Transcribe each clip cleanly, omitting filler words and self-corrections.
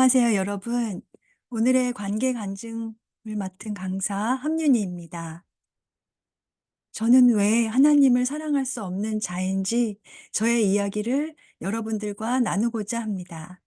안녕하세요, 여러분. 오늘의 관계 간증을 맡은 강사 함윤희입니다. 저는 왜 하나님을 사랑할 수 없는 자인지 저의 이야기를 여러분들과 나누고자 합니다.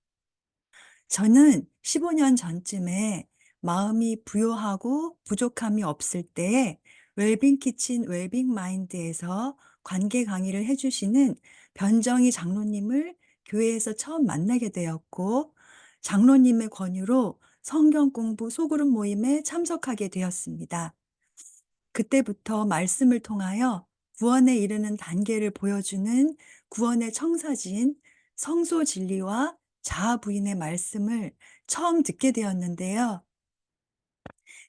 저는 15년 전쯤에 마음이 부요하고 부족함이 없을 때에 웰빙 키친 웰빙 마인드에서 관계 강의를 해주시는 변정희 장로님을 교회에서 처음 만나게 되었고, 장로님의 권유로 성경 공부 소그룹 모임에 참석하게 되었습니다. 그때부터 말씀을 통하여 구원에 이르는 단계를 보여주는 구원의 청사진 성소 진리와 자아 부인의 말씀을 처음 듣게 되었는데요.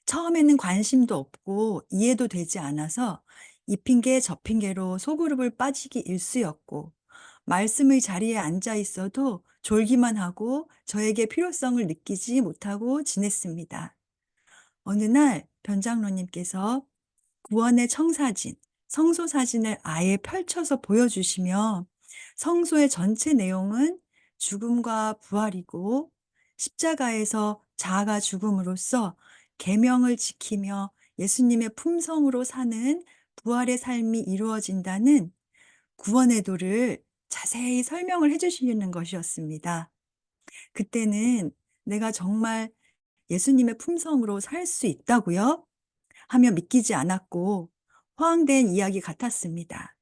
처음에는 관심도 없고 이해도 되지 않아서 이 핑계 저 핑계로 소그룹을 빠지기 일쑤였고, 말씀의 자리에 앉아 있어도 졸기만 하고 저에게 필요성을 느끼지 못하고 지냈습니다. 어느 날 변장로님께서 구원의 청사진, 성소 사진을 아예 펼쳐서 보여주시며, 성소의 전체 내용은 죽음과 부활이고 십자가에서 자아가 죽음으로써 계명을 지키며 예수님의 품성으로 사는 부활의 삶이 이루어진다는 구원의 도를 자세히 설명을 해 주시는 것이었습니다. 그때는 내가 정말 예수님의 품성으로 살 수 있다고요? 하며 믿기지 않았고 허황된 이야기 같았습니다.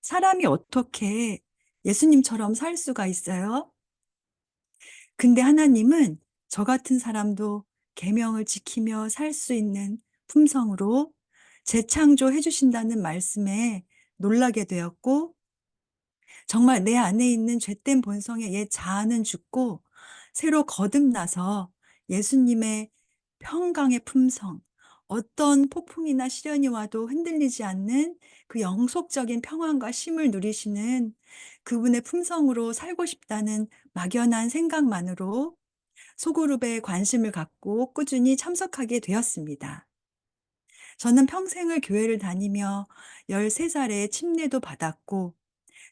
사람이 어떻게 예수님처럼 살 수가 있어요? 근데 하나님은 저 같은 사람도 계명을 지키며 살 수 있는 품성으로 재창조해 주신다는 말씀에 놀라게 되었고, 정말 내 안에 있는 죄된 본성의 옛 자아는 죽고 새로 거듭나서 예수님의 평강의 품성, 어떤 폭풍이나 시련이 와도 흔들리지 않는 그 영속적인 평안과 쉼을 누리시는 그분의 품성으로 살고 싶다는 막연한 생각만으로 소그룹에 관심을 갖고 꾸준히 참석하게 되었습니다. 저는 평생을 교회를 다니며 13살에 침례도 받았고,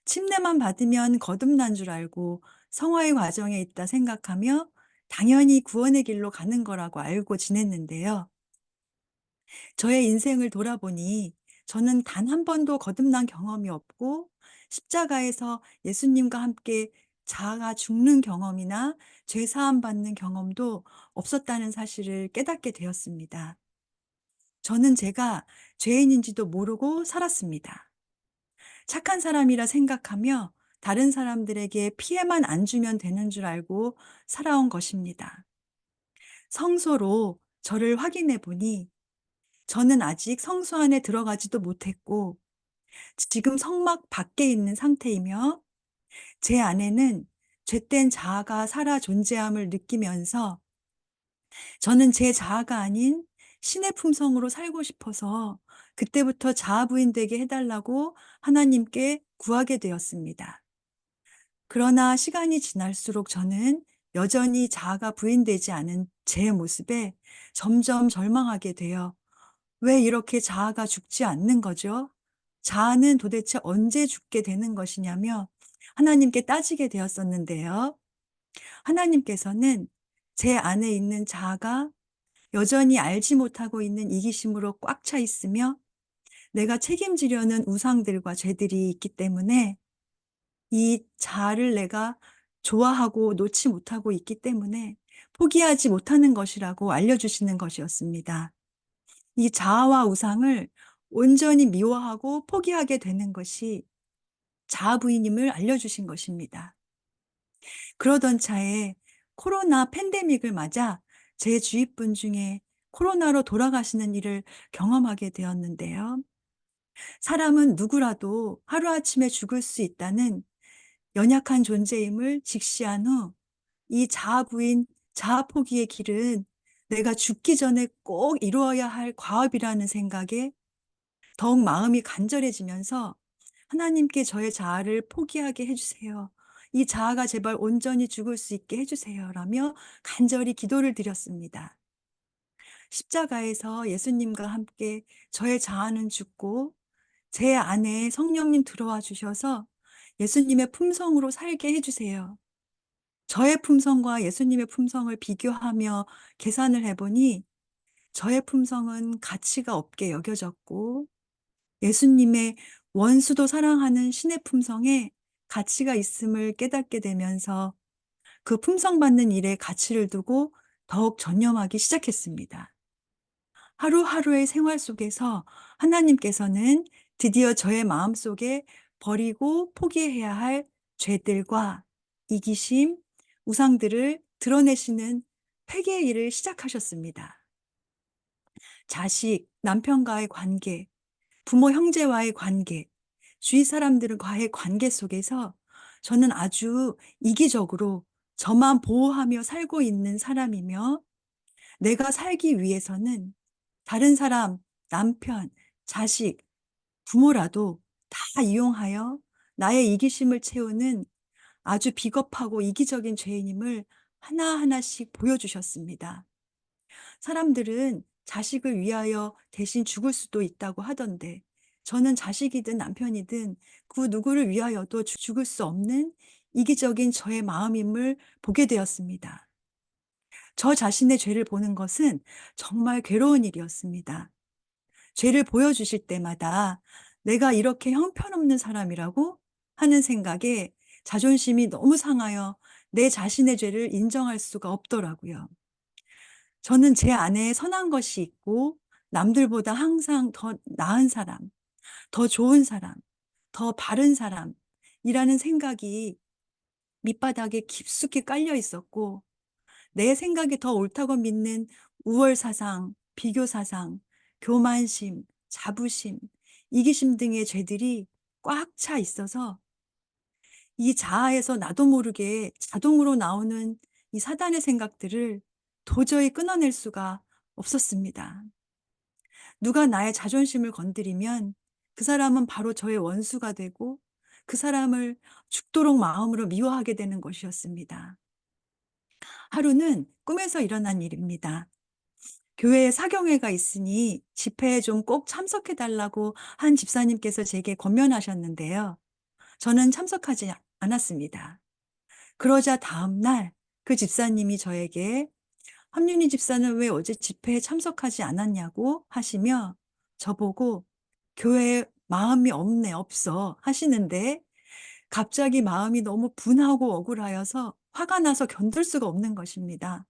침례만 받으면 거듭난 줄 알고 성화의 과정에 있다 생각하며 당연히 구원의 길로 가는 거라고 알고 지냈는데요. 저의 인생을 돌아보니 저는 단 한 번도 거듭난 경험이 없고, 십자가에서 예수님과 함께 자아가 죽는 경험이나 죄 사함 받는 경험도 없었다는 사실을 깨닫게 되었습니다. 저는 제가 죄인인지도 모르고 살았습니다. 착한 사람이라 생각하며 다른 사람들에게 피해만 안 주면 되는 줄 알고 살아온 것입니다. 성소로 저를 확인해 보니 저는 아직 성소 안에 들어가지도 못했고 지금 성막 밖에 있는 상태이며, 제 안에는 죄된 자아가 살아 존재함을 느끼면서 저는 제 자아가 아닌 신의 품성으로 살고 싶어서 그때부터 자아 부인되게 해달라고 하나님께 구하게 되었습니다. 그러나 시간이 지날수록 저는 여전히 자아가 부인되지 않은 제 모습에 점점 절망하게 되어, 왜 이렇게 자아가 죽지 않는 거죠? 자아는 도대체 언제 죽게 되는 것이냐며 하나님께 따지게 되었었는데요. 하나님께서는 제 안에 있는 자아가 여전히 알지 못하고 있는 이기심으로 꽉 차 있으며 내가 책임지려는 우상들과 죄들이 있기 때문에 이 자아를 내가 좋아하고 놓지 못하고 있기 때문에 포기하지 못하는 것이라고 알려주시는 것이었습니다. 이 자아와 우상을 온전히 미워하고 포기하게 되는 것이 자아 부인임을 알려주신 것입니다. 그러던 차에 코로나 팬데믹을 맞아 제 주위 분 중에 코로나로 돌아가시는 일을 경험하게 되었는데요. 사람은 누구라도 하루아침에 죽을 수 있다는 연약한 존재임을 직시한 후 이 자아 부인, 자아 포기의 길은 내가 죽기 전에 꼭 이루어야 할 과업이라는 생각에 더욱 마음이 간절해지면서 하나님께 저의 자아를 포기하게 해주세요. 이 자아가 제발 온전히 죽을 수 있게 해주세요. 라며 간절히 기도를 드렸습니다. 십자가에서 예수님과 함께 저의 자아는 죽고 제 안에 성령님 들어와 주셔서 예수님의 품성으로 살게 해주세요. 저의 품성과 예수님의 품성을 비교하며 계산을 해 보니 저의 품성은 가치가 없게 여겨졌고, 예수님의 원수도 사랑하는 신의 품성에 가치가 있음을 깨닫게 되면서 그 품성 받는 일에 가치를 두고 더욱 전념하기 시작했습니다. 하루하루의 생활 속에서 하나님께서는 드디어 저의 마음속에 버리고 포기해야 할 죄들과 이기심, 우상들을 드러내시는 회개의 일을 시작하셨습니다. 자식, 남편과의 관계, 부모, 형제와의 관계, 주위 사람들과의 관계 속에서 저는 아주 이기적으로 저만 보호하며 살고 있는 사람이며, 내가 살기 위해서는 다른 사람, 남편, 자식, 부모라도 다 이용하여 나의 이기심을 채우는 아주 비겁하고 이기적인 죄인임을 하나하나씩 보여주셨습니다. 사람들은 자식을 위하여 대신 죽을 수도 있다고 하던데, 저는 자식이든 남편이든 그 누구를 위하여도 죽을 수 없는 이기적인 저의 마음임을 보게 되었습니다. 저 자신의 죄를 보는 것은 정말 괴로운 일이었습니다. 죄를 보여주실 때마다 내가 이렇게 형편없는 사람이라고 하는 생각에 자존심이 너무 상하여 내 자신의 죄를 인정할 수가 없더라고요. 저는 제 안에 선한 것이 있고 남들보다 항상 더 나은 사람, 더 좋은 사람, 더 바른 사람이라는 생각이 밑바닥에 깊숙이 깔려 있었고, 내 생각이 더 옳다고 믿는 우월 사상, 비교 사상, 교만심, 자부심, 이기심 등의 죄들이 꽉 차 있어서 이 자아에서 나도 모르게 자동으로 나오는 이 사단의 생각들을 도저히 끊어낼 수가 없었습니다. 누가 나의 자존심을 건드리면 그 사람은 바로 저의 원수가 되고 그 사람을 죽도록 마음으로 미워하게 되는 것이었습니다. 하루는 꿈에서 일어난 일입니다. 교회에 사경회가 있으니 집회에 좀 꼭 참석해 달라고 한 집사님께서 제게 권면하셨는데요. 저는 참석하지 않았습니다. 그러자 다음 날 그 집사님이 저에게 "함윤희 집사는 왜 어제 집회에 참석하지 않았냐"고 하시며 저보고 "교회에 마음이 없네, 없어." 하시는데, 갑자기 마음이 너무 분하고 억울하여서 화가 나서 견딜 수가 없는 것입니다.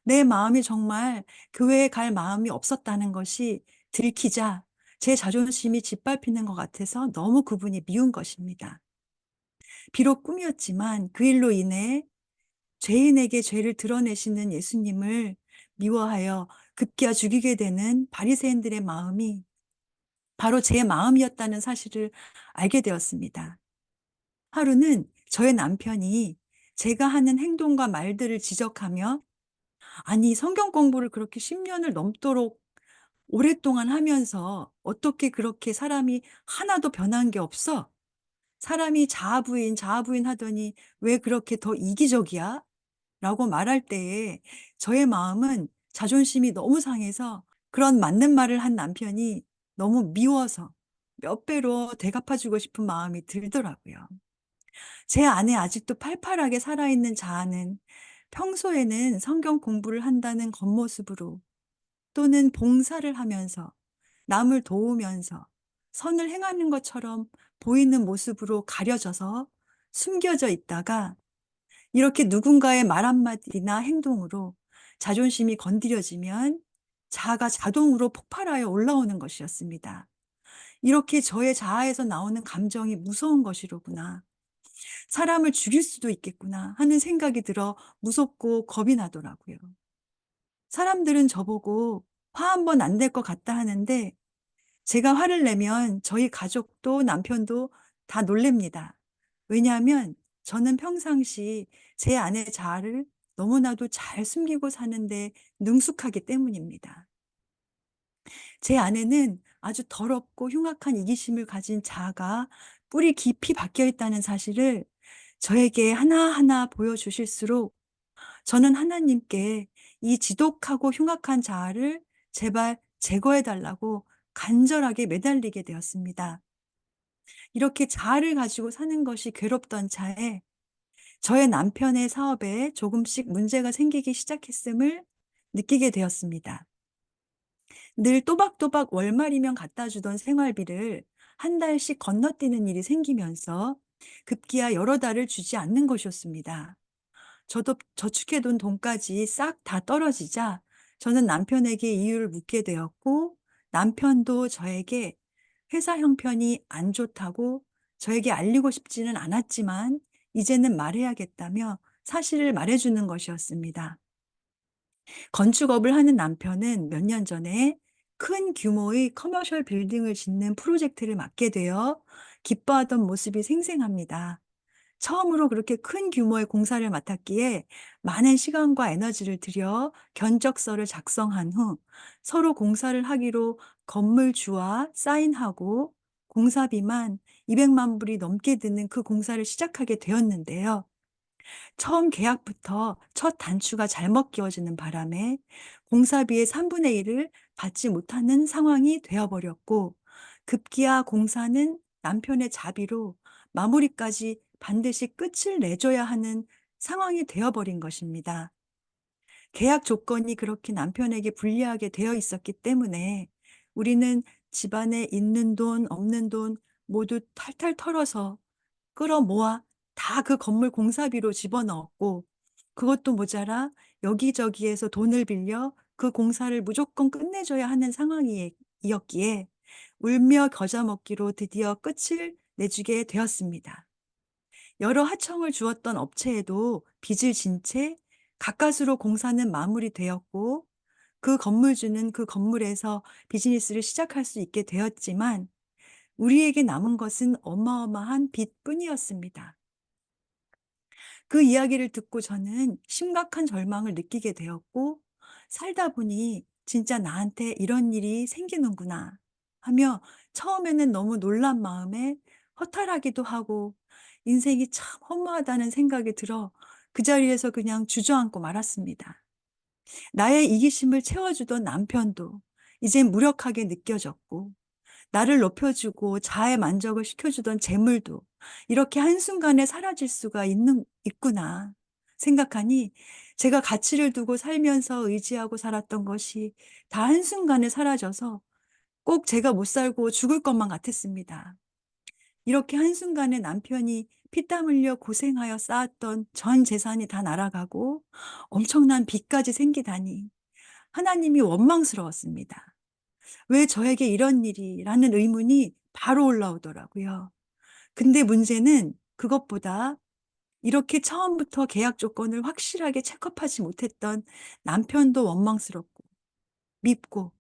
내 마음이 정말 교회에 갈 마음이 없었다는 것이 들키자 제 자존심이 짓밟히는 것 같아서 너무 그분이 미운 것입니다. 비록 꿈이었지만 그 일로 인해 죄인에게 죄를 드러내시는 예수님을 미워하여 급기야 죽이게 되는 바리새인들의 마음이 바로 제 마음이었다는 사실을 알게 되었습니다. 하루는 저의 남편이 제가 하는 행동과 말들을 지적하며 "아니, 성경 공부를 그렇게 10년을 넘도록 오랫동안 하면서 어떻게 그렇게 사람이 하나도 변한 게 없어? 사람이 자아부인, 자아부인 하더니 왜 그렇게 더 이기적이야?" 라고 말할 때에 저의 마음은 자존심이 너무 상해서 그런 맞는 말을 한 남편이 너무 미워서 몇 배로 되갚아 주고 싶은 마음이 들더라고요. 제 안에 아직도 팔팔하게 살아있는 자아는 평소에는 성경 공부를 한다는 겉모습으로 또는 봉사를 하면서 남을 도우면서 선을 행하는 것처럼 보이는 모습으로 가려져서 숨겨져 있다가, 이렇게 누군가의 말 한마디나 행동으로 자존심이 건드려지면 자아가 자동으로 폭발하여 올라오는 것이었습니다. 이렇게 저의 자아에서 나오는 감정이 무서운 것이로구나, 사람을 죽일 수도 있겠구나 하는 생각이 들어 무섭고 겁이 나더라고요. 사람들은 저보고 화 한 번 안 낼 것 같다 하는데, 제가 화를 내면 저희 가족도 남편도 다 놀랍니다. 왜냐하면 저는 평상시 제 안의 자아를 너무나도 잘 숨기고 사는데 능숙하기 때문입니다. 제 안에는 아주 더럽고 흉악한 이기심을 가진 자아가 뿌리 깊이 박혀 있다는 사실을 저에게 하나하나 보여주실수록 저는 하나님께 이 지독하고 흉악한 자아를 제발 제거해 달라고 간절하게 매달리게 되었습니다. 이렇게 자아를 가지고 사는 것이 괴롭던 차에 저의 남편의 사업에 조금씩 문제가 생기기 시작했음을 느끼게 되었습니다. 늘 또박또박 월말이면 갖다 주던 생활비를 한 달씩 건너뛰는 일이 생기면서 급기야 여러 달을 주지 않는 것이었습니다. 저도 저축해둔 돈까지 싹 다 떨어지자 저는 남편에게 이유를 묻게 되었고, 남편도 저에게 회사 형편이 안 좋다고 저에게 알리고 싶지는 않았지만 이제는 말해야겠다며 사실을 말해주는 것이었습니다. 건축업을 하는 남편은 몇 년 전에 큰 규모의 커머셜 빌딩을 짓는 프로젝트를 맡게 되어 기뻐하던 모습이 생생합니다. 처음으로 그렇게 큰 규모의 공사를 맡았기에 많은 시간과 에너지를 들여 견적서를 작성한 후 서로 공사를 하기로 건물주와 사인하고 공사비만 200만 불이 넘게 드는 그 공사를 시작하게 되었는데요. 처음 계약부터 첫 단추가 잘못 끼워지는 바람에 공사비의 3분의 1을 받지 못하는 상황이 되어버렸고, 급기야 공사는 남편의 자비로 마무리까지 반드시 끝을 내줘야 하는 상황이 되어버린 것입니다. 계약 조건이 그렇게 남편에게 불리하게 되어 있었기 때문에 우리는 집안에 있는 돈, 없는 돈 모두 탈탈 털어서 끌어모아 다 그 건물 공사비로 집어넣었고, 그것도 모자라 여기저기에서 돈을 빌려 그 공사를 무조건 끝내줘야 하는 상황이 었기에 울며 겨자 먹기로 드디어 끝을 내주게 되었습니다. 여러 하청을 주었던 업체에도 빚을 진 채 가까스로 공사는 마무리되었고, 그 건물주는 그 건물에서 비즈니스를 시작할 수 있게 되었지만 우리에게 남은 것은 어마어마한 빚뿐이었습니다. 그 이야기를 듣고 저는 심각한 절망을 느끼게 되었고, 살다 보니 진짜 나한테 이런 일이 생기는구나 하며 처음에는 너무 놀란 마음에 허탈하기도 하고 인생이 참 허무하다는 생각이 들어 그 자리에서 그냥 주저앉고 말았습니다. 나의 이기심을 채워주던 남편도 이젠 무력하게 느껴졌고, 나를 높여주고 자아의 만족을 시켜주던 재물도 이렇게 한순간에 사라질 수가 있구나 생각하니, 제가 가치를 두고 살면서 의지하고 살았던 것이 다 한순간에 사라져서 꼭 제가 못 살고 죽을 것만 같았습니다. 이렇게 한순간에 남편이 피땀 흘려 고생하여 쌓았던 전 재산이 다 날아가고 엄청난 빚까지 생기다니 하나님이 원망스러웠습니다. 왜 저에게 이런 일이? 라는 의문이 바로 올라오더라고요. 근데 문제는 그것보다 이렇게 처음부터 계약 조건을 확실하게 체크업하지 못했던 남편도 원망스럽고 밉고,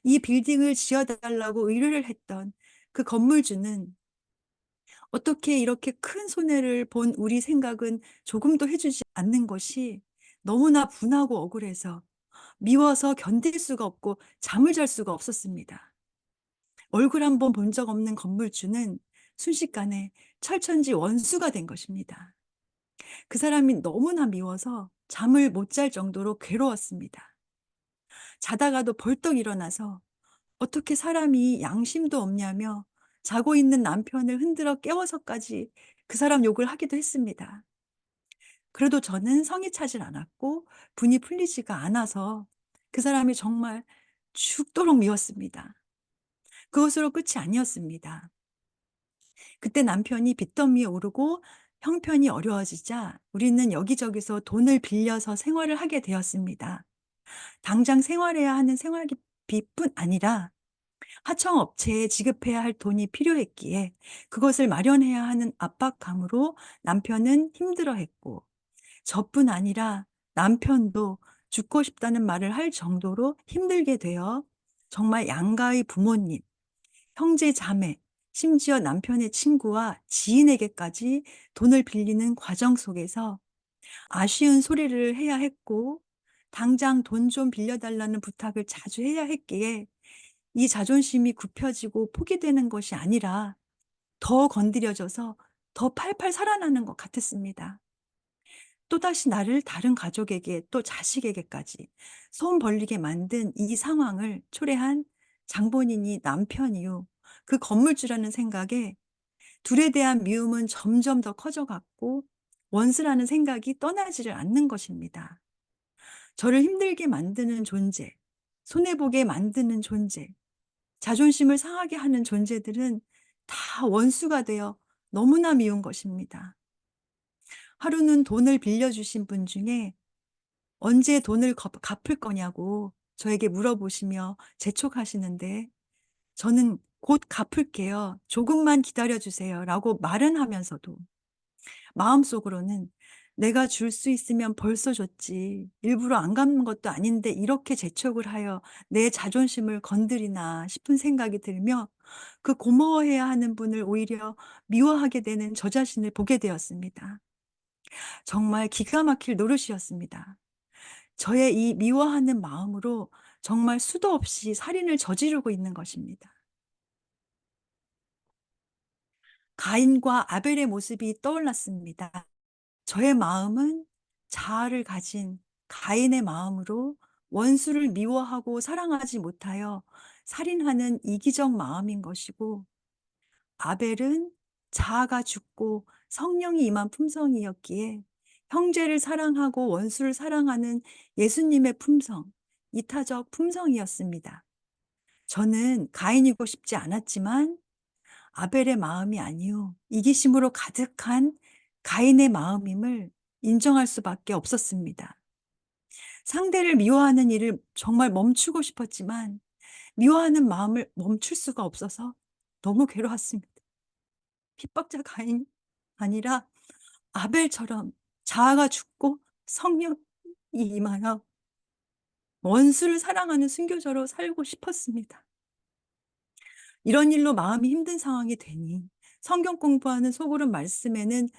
이 빌딩을 지어달라고 의뢰를 했던 그 건물주는 어떻게 이렇게 큰 손해를 본 우리 생각은 조금도 해주지 않는 것이 너무나 분하고 억울해서 미워서 견딜 수가 없고 잠을 잘 수가 없었습니다. 얼굴 한 번 본 적 없는 건물주는 순식간에 철천지 원수가 된 것입니다. 그 사람이 너무나 미워서 잠을 못 잘 정도로 괴로웠습니다. 자다가도 벌떡 일어나서 어떻게 사람이 양심도 없냐며 자고 있는 남편을 흔들어 깨워서까지 그 사람 욕을 하기도 했습니다. 그래도 저는 성이 차질 않았고 분이 풀리지가 않아서 그 사람이 정말 죽도록 미웠습니다. 그것으로 끝이 아니었습니다. 그때 남편이 빚더미에 오르고 형편이 어려워지자 우리는 여기저기서 돈을 빌려서 생활을 하게 되었습니다. 당장 생활해야 하는 생활비뿐 아니라 하청업체에 지급해야 할 돈이 필요했기에 그것을 마련해야 하는 압박감으로 남편은 힘들어했고, 저뿐 아니라 남편도 죽고 싶다는 말을 할 정도로 힘들게 되어 정말 양가의 부모님, 형제 자매, 심지어 남편의 친구와 지인에게까지 돈을 빌리는 과정 속에서 아쉬운 소리를 해야 했고, 당장 돈 좀 빌려달라는 부탁을 자주 해야 했기에 이 자존심이 굽혀지고 포기되는 것이 아니라 더 건드려져서 더 팔팔 살아나는 것 같았습니다. 또다시 나를 다른 가족에게 또 자식에게까지 손 벌리게 만든 이 상황을 초래한 장본인이 남편이요, 그 건물주라는 생각에 둘에 대한 미움은 점점 더 커져갔고, 원수라는 생각이 떠나지를 않는 것입니다. 저를 힘들게 만드는 존재, 손해보게 만드는 존재, 자존심을 상하게 하는 존재들은 다 원수가 되어 너무나 미운 것입니다. 하루는 돈을 빌려주신 분 중에 언제 돈을 갚을 거냐고 저에게 물어보시며 재촉하시는데, 저는 "곧 갚을게요. 조금만 기다려 주세요." 라고 말은 하면서도 마음속으로는 '내가 줄 수 있으면 벌써 줬지. 일부러 안 갚는 것도 아닌데 이렇게 재촉을 하여 내 자존심을 건드리나.' 싶은 생각이 들며, 그 고마워해야 하는 분을 오히려 미워하게 되는 저 자신을 보게 되었습니다. 정말 기가 막힐 노릇이었습니다. 저의 이 미워하는 마음으로 정말 수도 없이 살인을 저지르고 있는 것입니다. 가인과 아벨의 모습이 떠올랐습니다. 저의 마음은 자아를 가진 가인의 마음으로 원수를 미워하고 사랑하지 못하여 살인하는 이기적 마음인 것이고, 아벨은 자아가 죽고 성령이 임한 품성이었기에 형제를 사랑하고 원수를 사랑하는 예수님의 품성, 이타적 품성이었습니다. 저는 가인이고 싶지 않았지만 아벨의 마음이 아니요 이기심으로 가득한 가인의 마음임을 인정할 수밖에 없었습니다. 상대를 미워하는 일을 정말 멈추고 싶었지만 미워하는 마음을 멈출 수가 없어서 너무 괴로웠습니다. 핍박자 가인이 아니라 아벨처럼 자아가 죽고 성령이 임하여 원수를 사랑하는 순교자로 살고 싶었습니다. 이런 일로 마음이 힘든 상황이 되니 성경 공부하는 속으로 말씀에는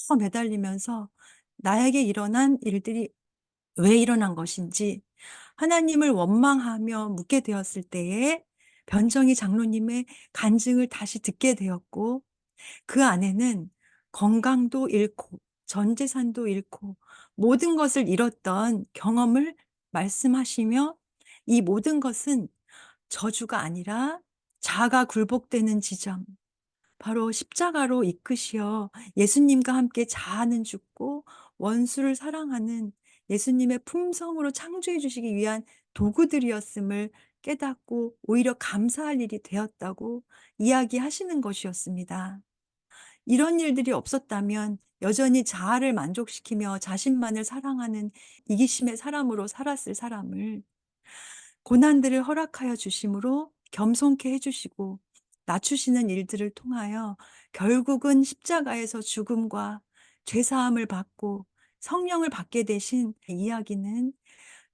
더 매달리면서 나에게 일어난 일들이 왜 일어난 것인지 하나님을 원망하며 묻게 되었을 때에 변정희 장로님의 간증을 다시 듣게 되었고, 그 안에는 건강도 잃고 전 재산도 잃고 모든 것을 잃었던 경험을 말씀하시며, 이 모든 것은 저주가 아니라 자아가 굴복되는 지점, 바로 십자가로 이끄시어 예수님과 함께 자아는 죽고 원수를 사랑하는 예수님의 품성으로 창조해 주시기 위한 도구들이었음을 깨닫고 오히려 감사할 일이 되었다고 이야기하시는 것이었습니다. 이런 일들이 없었다면 여전히 자아를 만족시키며 자신만을 사랑하는 이기심의 사람으로 살았을 사람을 고난들을 허락하여 주심으로 겸손케 해 주시고 낮추시는 일들을 통하여 결국은 십자가에서 죽음과 죄 사함을 받고 성령을 받게 되신 이야기는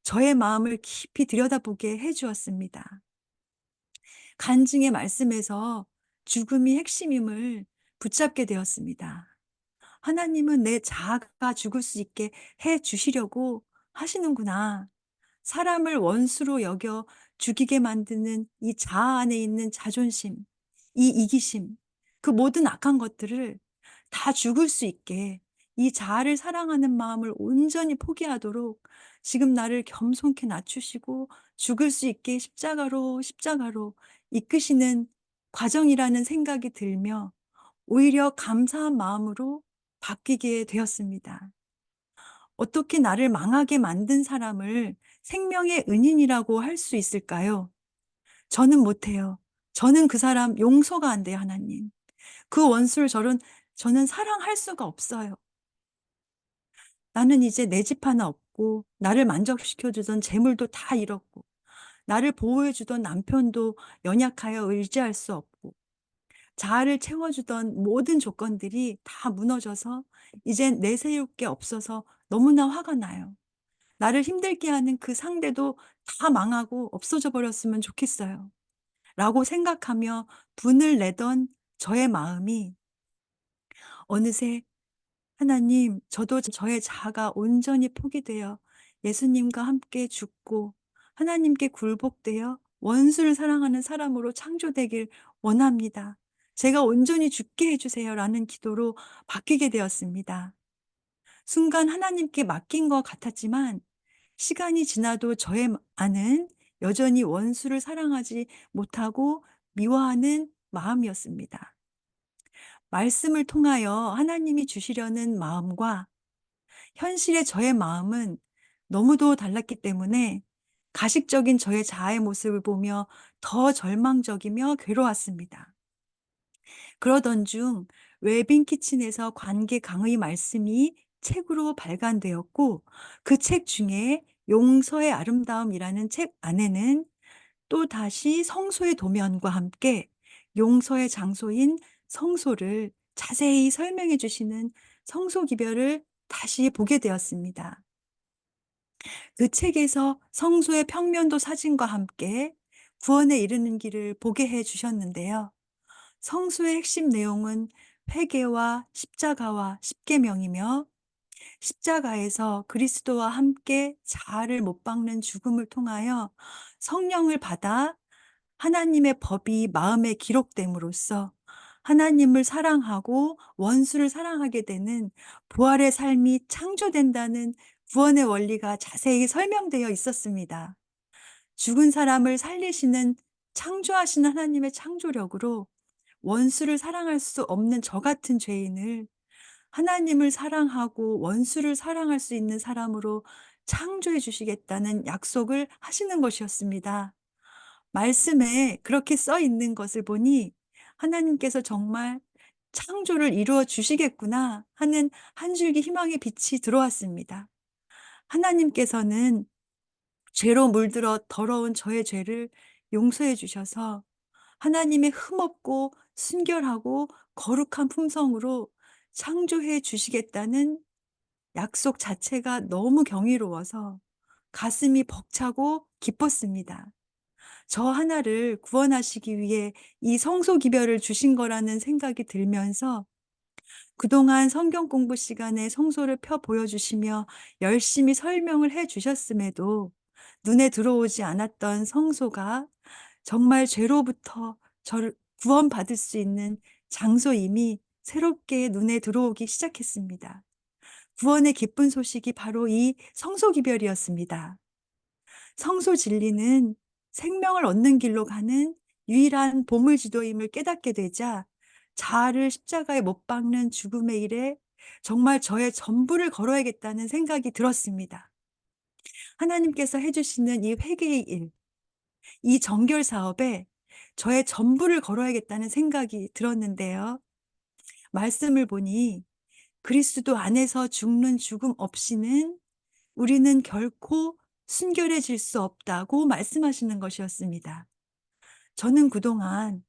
저의 마음을 깊이 들여다보게 해 주었습니다. 간증의 말씀에서 죽음이 핵심임을 붙잡게 되었습니다. 하나님은 내 자아가 죽을 수 있게 해 주시려고 하시는구나. 사람을 원수로 여겨 죽이게 만드는 이 자아 안에 있는 자존심, 이 이기심, 그 모든 악한 것들을 다 죽을 수 있게 이 자아를 사랑하는 마음을 온전히 포기하도록 지금 나를 겸손케 낮추시고 죽을 수 있게 십자가로 이끄시는 과정이라는 생각이 들며 오히려 감사한 마음으로 바뀌게 되었습니다. 어떻게 나를 망하게 만든 사람을 생명의 은인이라고 할 수 있을까요? 저는 못해요. 저는 그 사람 용서가 안 돼요, 하나님. 그 원수를 저는 사랑할 수가 없어요. 나는 이제 내 집 하나 없고 나를 만족시켜 주던 재물도 다 잃었고 나를 보호해 주던 남편도 연약하여 의지할 수 없고 자아를 채워주던 모든 조건들이 다 무너져서 이젠 내세울 게 없어서 너무나 화가 나요. 나를 힘들게 하는 그 상대도 다 망하고 없어져 버렸으면 좋겠어요. 라고 생각하며 분을 내던 저의 마음이 어느새 하나님, 저도 저의 자아가 온전히 포기되어 예수님과 함께 죽고 하나님께 굴복되어 원수를 사랑하는 사람으로 창조되길 원합니다. 제가 온전히 죽게 해주세요라는 기도로 바뀌게 되었습니다. 순간 하나님께 맡긴 것 같았지만 시간이 지나도 저의 안은 여전히 원수를 사랑하지 못하고 미워하는 마음이었습니다. 말씀을 통하여 하나님이 주시려는 마음과 현실의 저의 마음은 너무도 달랐기 때문에 가식적인 저의 자아의 모습을 보며 더 절망적이며 괴로웠습니다. 그러던 중 웰빙 키친에서 관계 강의 말씀이 책으로 발간되었고, 그 책 중에 용서의 아름다움이라는 책 안에는 또다시 성소의 도면과 함께 용서의 장소인 성소를 자세히 설명해 주시는 성소 기별을 다시 보게 되었습니다. 그 책에서 성소의 평면도 사진과 함께 구원에 이르는 길을 보게 해 주셨는데요. 성수의 핵심 내용은 회개와 십자가와 십계명이며, 십자가에서 그리스도와 함께 자아를 못 박는 죽음을 통하여 성령을 받아 하나님의 법이 마음에 기록됨으로써 하나님을 사랑하고 원수를 사랑하게 되는 부활의 삶이 창조된다는 구원의 원리가 자세히 설명되어 있었습니다. 죽은 사람을 살리시는 창조하신 하나님의 창조력으로 원수를 사랑할 수 없는 저 같은 죄인을 하나님을 사랑하고 원수를 사랑할 수 있는 사람으로 창조해 주시겠다는 약속을 하시는 것이었습니다. 말씀에 그렇게 써 있는 것을 보니 하나님께서 정말 '창조를 이루어 주시겠구나.' 하는 한 줄기 희망의 빛이 들어왔습니다. 하나님께서는 죄로 물들어 더러운 저의 죄를 용서해 주셔서 하나님의 흠없고 순결하고 거룩한 품성으로 창조해 주시겠다는 약속 자체가 너무 경이로워서 가슴이 벅차고 기뻤습니다. 저 하나를 구원하시기 위해 이 성소 기별을 주신 거라는 생각이 들면서 그동안 성경 공부 시간에 성소를 펴 보여주시며 열심히 설명을 해 주셨음에도 눈에 들어오지 않았던 성소가 정말 죄로부터 저를 구원받을 수 있는 장소임이 새롭게 눈에 들어오기 시작했습니다. 구원의 기쁜 소식이 바로 이 성소 기별이었습니다. 성소 진리는 생명을 얻는 길로 가는 유일한 보물 지도임을 깨닫게 되자 자아를 십자가에 못 박는 죽음의 일에 정말 저의 전부를 걸어야겠다는 생각이 들었습니다. 하나님께서 해주시는 이 회개의 일, 이 정결 사업에 저의 전부를 걸어야겠다는 생각이 들었는데요. 말씀을 보니 그리스도 안에서 죽는 죽음 없이는 우리는 결코 순결해질 수 없다고 말씀하시는 것이었습니다. 저는 그동안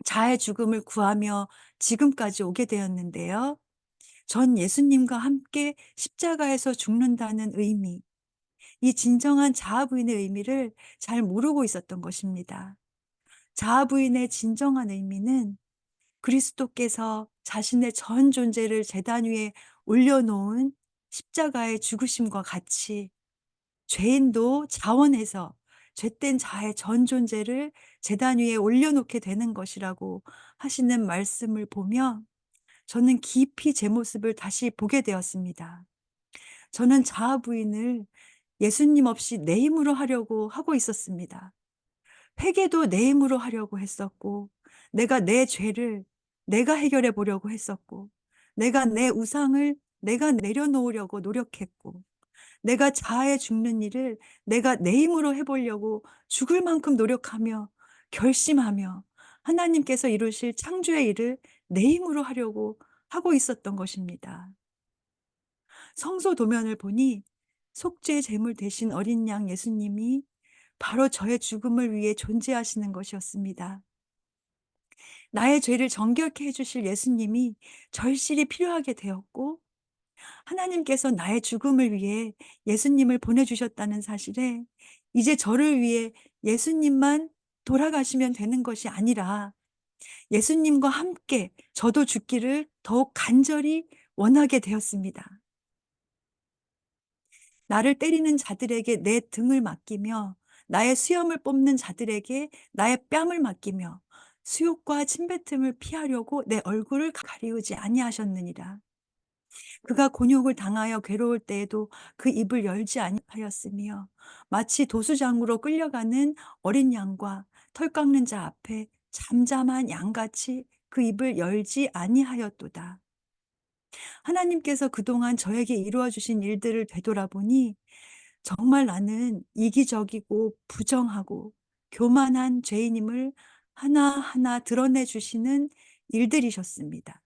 자의 죽음을 구하며 지금까지 오게 되었는데요. 전 예수님과 함께 십자가에서 죽는다는 의미, 이 진정한 자아 부인의 의미를 잘 모르고 있었던 것입니다. 자아 부인의 진정한 의미는 그리스도께서 자신의 전 존재를 제단 위에 올려놓은 십자가의 죽으심과 같이 죄인도 자원해서 죄된 자의 전 존재를 제단 위에 올려놓게 되는 것이라고 하시는 말씀을 보며 저는 깊이 제 모습을 다시 보게 되었습니다. 저는 자아 부인을 예수님 없이 내 힘으로 하려고 하고 있었습니다. 회개도 내 힘으로 하려고 했었고, 내가 내 죄를 내가 해결해 보려고 했었고, 내가 내 우상을 내가 내려놓으려고 노력했고, 내가 자아에 죽는 일을 내가 내 힘으로 해 보려고 죽을 만큼 노력하며 결심하며 하나님께서 이루실 창조의 일을 내 힘으로 하려고 하고 있었던 것입니다. 성소 도면을 보니 속죄 제물 대신 어린 양 예수님이 바로 저의 죽음을 위해 존재하시는 것이었습니다. 나의 죄를 정결케 해 주실 예수님이 절실히 필요하게 되었고, 하나님께서 나의 죽음을 위해 예수님을 보내주셨다는 사실에 이제 저를 위해 예수님만 돌아가시면 되는 것이 아니라 예수님과 함께 저도 죽기를 더욱 간절히 원하게 되었습니다. 나를 때리는 자들에게 내 등을 맡기며 나의 수염을 뽑는 자들에게 나의 뺨을 맡기며 수욕과 침뱉음을 피하려고 내 얼굴을 가리우지 아니하셨느니라. 그가 곤욕을 당하여 괴로울 때에도 그 입을 열지 아니하였으며 마치 도수장으로 끌려가는 어린 양과 털 깎는 자 앞에 잠잠한 양같이 그 입을 열지 아니하였도다. 하나님께서 그동안 저에게 이루어 주신 일들을 되돌아보니 정말 나는 이기적이고 부정하고 교만한 죄인임을 하나하나 드러내 주시는 일들이셨습니다.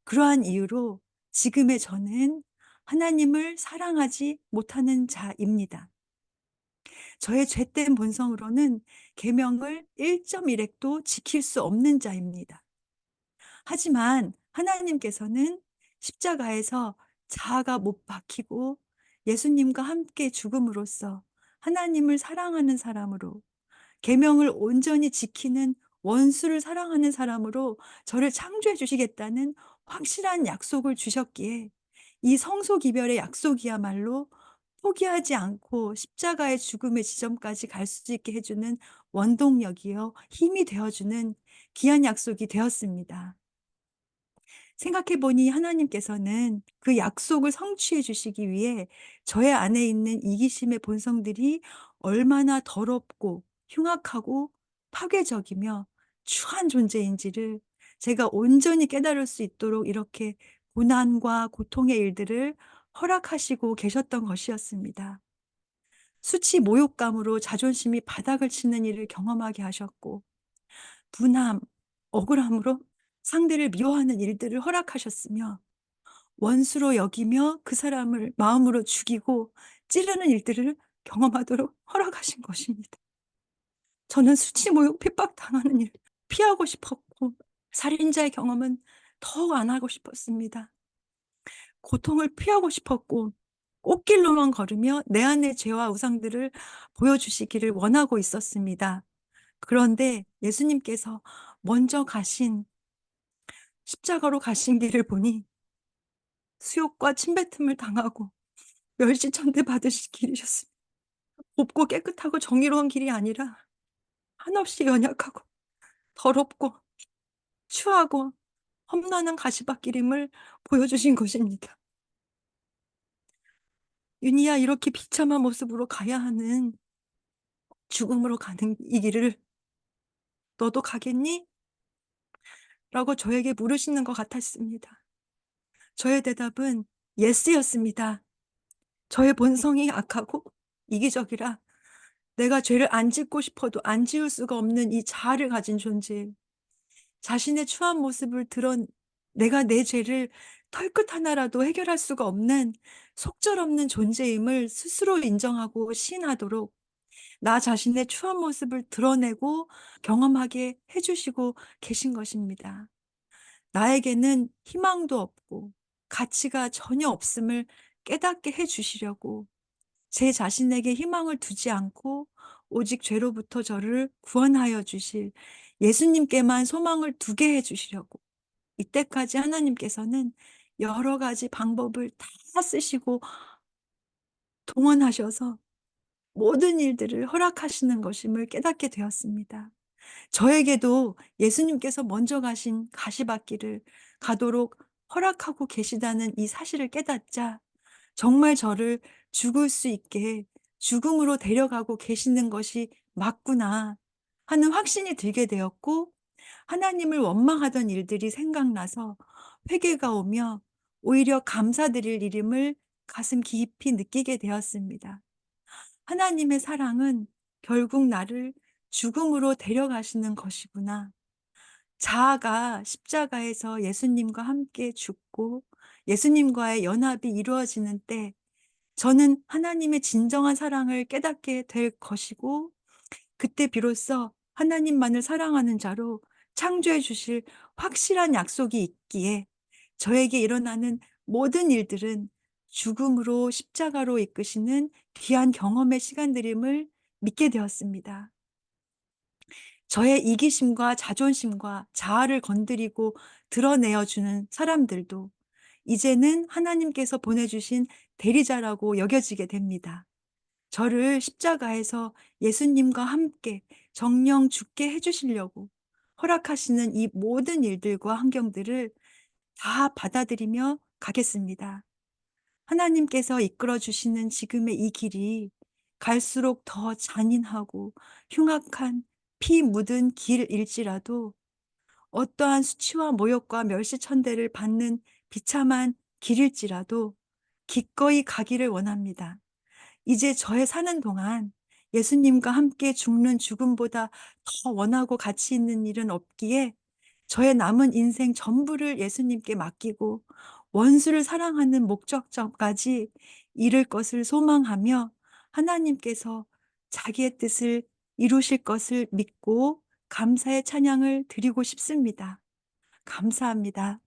그러한 이유로 지금의 저는 하나님을 사랑하지 못하는 자입니다. 저의 죄된 본성으로는 계명을 1.1획도 지킬 수 없는 자입니다. 하지만 하나님께서는 십자가에서 자아가 못 박히고 예수님과 함께 죽음으로써 하나님을 사랑하는 사람으로, 계명을 온전히 지키는 원수를 사랑하는 사람으로 저를 창조해 주시겠다는 확실한 약속을 주셨기에 이 성소기별의 약속이야말로 포기하지 않고 십자가의 죽음의 지점까지 갈 수 있게 해 주는 원동력이요 힘이 되어 주는 귀한 약속이 되었습니다. 생각해 보니 하나님께서는 그 약속을 성취해 주시기 위해 저의 안에 있는 이기심의 본성들이 얼마나 더럽고 흉악하고 파괴적이며 추한 존재인지를 제가 온전히 깨달을 수 있도록 이렇게 고난과 고통의 일들을 허락하시고 계셨던 것이었습니다. 수치 모욕감으로 자존심이 바닥을 치는 일을 경험하게 하셨고, 분함, 억울함으로 상대를 미워하는 일들을 허락하셨으며, 원수로 여기며 그 사람을 마음으로 죽이고 찌르는 일들을 경험하도록 허락하신 것입니다. 저는 수치, 모욕, 핍박당하는 일 피하고 싶었고, 살인자의 경험은 더욱 안 하고 싶었습니다. 고통을 피하고 싶었고, 꽃길로만 걸으며 내 안의 죄와 우상들을 보여주시기를 원하고 있었습니다. 그런데 예수님께서 먼저 가신, 십자가로 가신 길을 보니 수욕과 침뱉음을 당하고 멸시천대 받으실 길이셨습니다. 곱고 깨끗하고 정의로운 길이 아니라 한없이 연약하고 더럽고 추하고 험난한 가시밭길임을 보여주신 것입니다. 윤희야, 이렇게 비참한 모습으로 가야 하는 죽음으로 가는 이 길을 너도 가겠니? 라고 저에게 물으시는 것 같았습니다. 저의 대답은 예스였습니다. 저의 본성이 악하고 이기적이라 내가 죄를 안 짓고 싶어도 안 지을 수가 없는 이 자아를 가진 존재, 자신의 추한 모습을 내가 내 죄를 털끝 하나라도 해결할 수가 없는 속절없는 존재임을 스스로 인정하고 시인하도록 나 자신의 추한 모습을 드러내고 경험하게 해주시고 계신 것입니다. 나에게는 희망도 없고 가치가 전혀 없음을 깨닫게 해주시려고 제 자신에게 희망을 두지 않고 오직 죄로부터 저를 구원하여 주실 예수님께만 소망을 두게 해 주시려고 이때까지 하나님께서는 여러 가지 방법을 다 쓰시고 동원하셔서 모든 일들을 허락하시는 것임을 깨닫게 되었습니다. 저에게도 예수님께서 먼저 가신 가시밭길을 가도록 허락하고 계시다는 이 사실을 깨닫자 정말 저를 죽을 수 있게 죽음으로 데려가고 계시는 것이 맞구나 하는 확신이 들게 되었고, 하나님을 원망하던 일들이 생각나서 회개가 오며 오히려 감사드릴 일임을 가슴 깊이 느끼게 되었습니다. 하나님의 사랑은 결국 나를 죽음으로 데려가시는 것이구나. 자아가 십자가에서 예수님과 함께 죽고 예수님과의 연합이 이루어지는 때 저는 하나님의 진정한 사랑을 깨닫게 될 것이고, 그때 비로소 하나님만을 사랑하는 자로 창조해 주실 확실한 약속이 있기에 저에게 일어나는 모든 일들은 죽음으로 십자가로 이끄시는 귀한 경험의 시간들임을 믿게 되었습니다. 저의 이기심과 자존심과 자아를 건드리고 드러내어 주는 사람들도 이제는 하나님께서 보내주신 대리자라고 여겨지게 됩니다. 저를 십자가에서 예수님과 함께 정령 죽게 해주시려고 허락하시는 이 모든 일들과 환경들을 다 받아들이며 가겠습니다. 하나님께서 이끌어 주시는 지금의 이 길이 갈수록 더 잔인하고 흉악한 피 묻은 길일지라도 어떠한 수치와 모욕과 멸시천대를 받는 비참한 길일지라도 기꺼이 가기를 원합니다. 이제 저의 사는 동안 예수님과 함께 죽는 죽음보다 더 원하고 가치 있는 일은 없기에 저의 남은 인생 전부를 예수님께 맡기고 원수를 사랑하는 목적점까지 이룰 것을 소망하며 하나님께서 자기의 뜻을 이루실 것을 믿고 감사의 찬양을 드리고 싶습니다. 감사합니다.